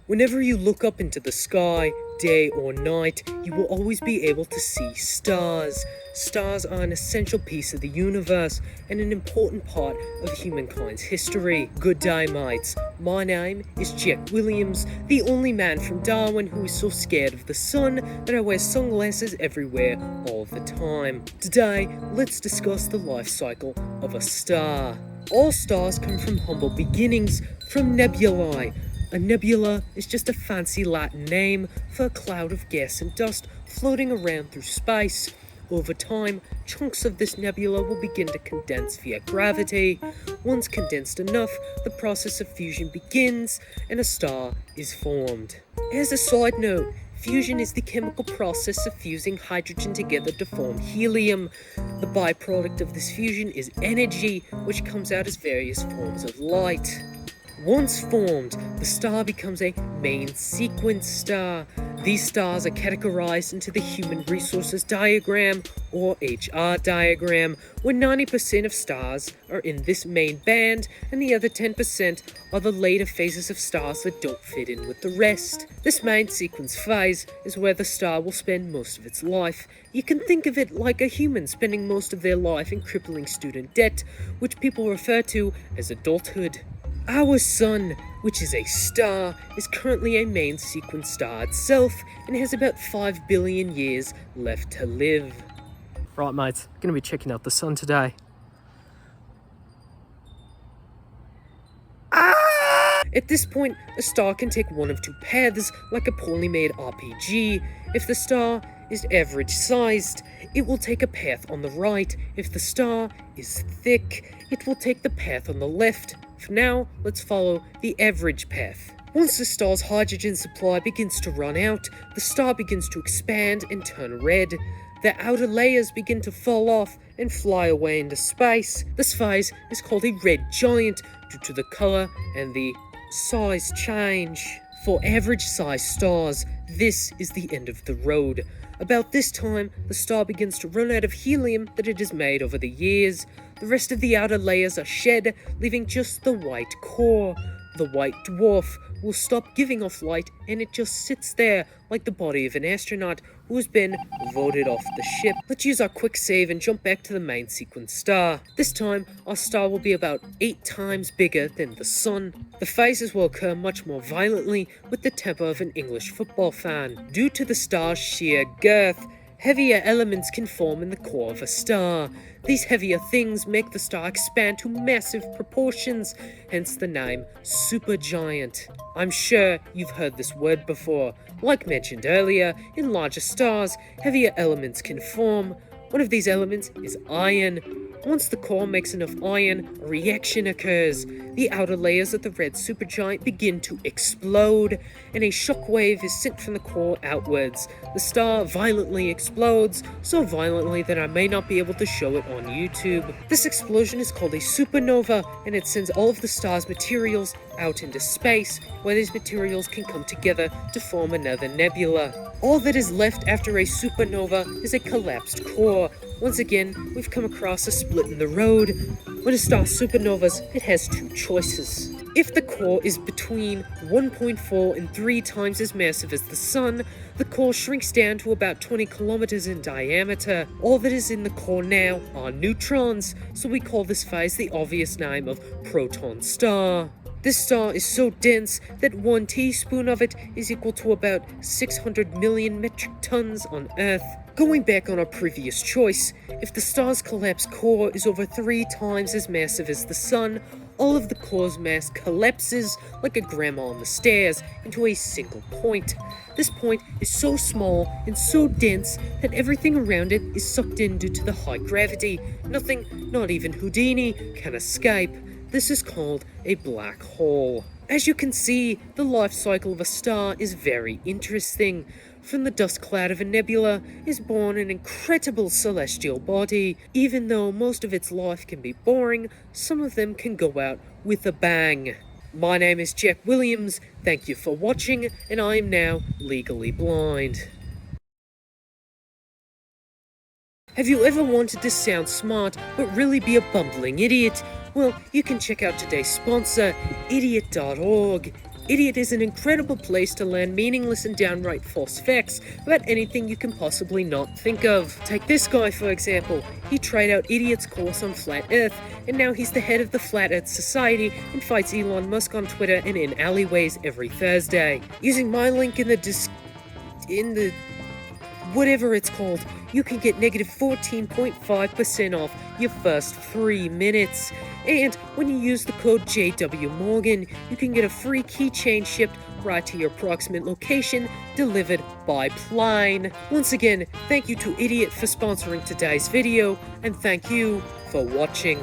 Whenever you look up into the sky, day or night, you will always be able to see stars. Stars are an essential piece of the universe and an important part of humankind's history. Good day, mates. My name is Jack Williams, the only man from Darwin who is so scared of the sun that I wear sunglasses everywhere all the time. Today, let's discuss the life cycle of a star. All stars come from humble beginnings, from nebulae. A nebula is just a fancy Latin name for a cloud of gas and dust floating around through space. Over time, chunks of this nebula will begin to condense via gravity. Once condensed enough, the process of fusion begins and a star is formed. As a side note, fusion is the chemical process of fusing hydrogen together to form helium. The byproduct of this fusion is energy, which comes out as various forms of light. Once formed, the star becomes a main sequence star. These stars are categorized into the Human Resources Diagram, or HR diagram, where 90% of stars are in this main band, and the other 10% are the later phases of stars that don't fit in with the rest. This main sequence phase is where the star will spend most of its life. You can think of it like a human spending most of their life in crippling student debt, which people refer to as adulthood. Our Sun, which is a star, is currently a main sequence star itself and has about 5 billion years left to live. Right, mates, gonna be checking out the Sun today. At this point, a star can take one of two paths, like a poorly made RPG. If the star is average sized, it will take a path on the right. If the star is thick, it will take the path on the left. For now, let's follow the average path. Once the star's hydrogen supply begins to run out, the star begins to expand and turn red. The outer layers begin to fall off and fly away into space. This phase is called a red giant due to the color and the size change. For average-sized stars, this is the end of the road. About this time, the star begins to run out of helium that it has made over the years. The rest of the outer layers are shed, leaving just the white core. The white dwarf will stop giving off light, and it just sits there like the body of an astronaut who has been voted off the ship. Let's use our quick save and jump back to the main sequence star. This time, our star will be about 8 times bigger than the Sun. The phases will occur much more violently with the temper of an English football fan. Due to the star's sheer girth, heavier elements can form in the core of a star. These heavier things make the star expand to massive proportions, hence the name supergiant. I'm sure you've heard this word before. Like mentioned earlier, in larger stars, heavier elements can form. One of these elements is iron. Once the core makes enough iron, a reaction occurs. The outer layers of the red supergiant begin to explode, and a shockwave is sent from the core outwards. The star violently explodes, so violently that I may not be able to show it on YouTube. This explosion is called a supernova, and it sends all of the star's materials out into space, where these materials can come together to form another nebula. All that is left after a supernova is a collapsed core. Once again, we've come across a split in the road. When a star supernovas, it has two choices. If the core is between 1.4 and 3 times as massive as the Sun, the core shrinks down to about 20 kilometers in diameter. All that is in the core now are neutrons, so we call this phase the obvious name of proton star. This star is so dense that 1 teaspoon of it is equal to about 600 million metric tons on Earth. Going back on our previous choice, if the star's collapsed core is over 3 times as massive as the Sun, all of the core's mass collapses like a grandma on the stairs into a single point. This point is so small and so dense that everything around it is sucked in due to the high gravity. Nothing, not even Houdini, can escape. This is called a black hole. As you can see, the life cycle of a star is very interesting. From the dust cloud of a nebula is born an incredible celestial body. Even though most of its life can be boring, some of them can go out with a bang. My name is Jack Williams, thank you for watching, and I am now legally blind. Have you ever wanted to sound smart but really be a bumbling idiot? Well, you can check out today's sponsor, idiot.org. Idiot is an incredible place to learn meaningless and downright false facts about anything you can possibly not think of. Take this guy for example. He tried out Idiot's course on Flat Earth, and now he's the head of the Flat Earth Society and fights Elon Musk on Twitter and in alleyways every Thursday. Using my link in the whatever it's called, you can get negative 14.5% off your first 3 minutes. And when you use the code JWMorgan, you can get a free keychain shipped right to your approximate location, delivered by plane. Once again, thank you to Idiot for sponsoring today's video, and thank you for watching.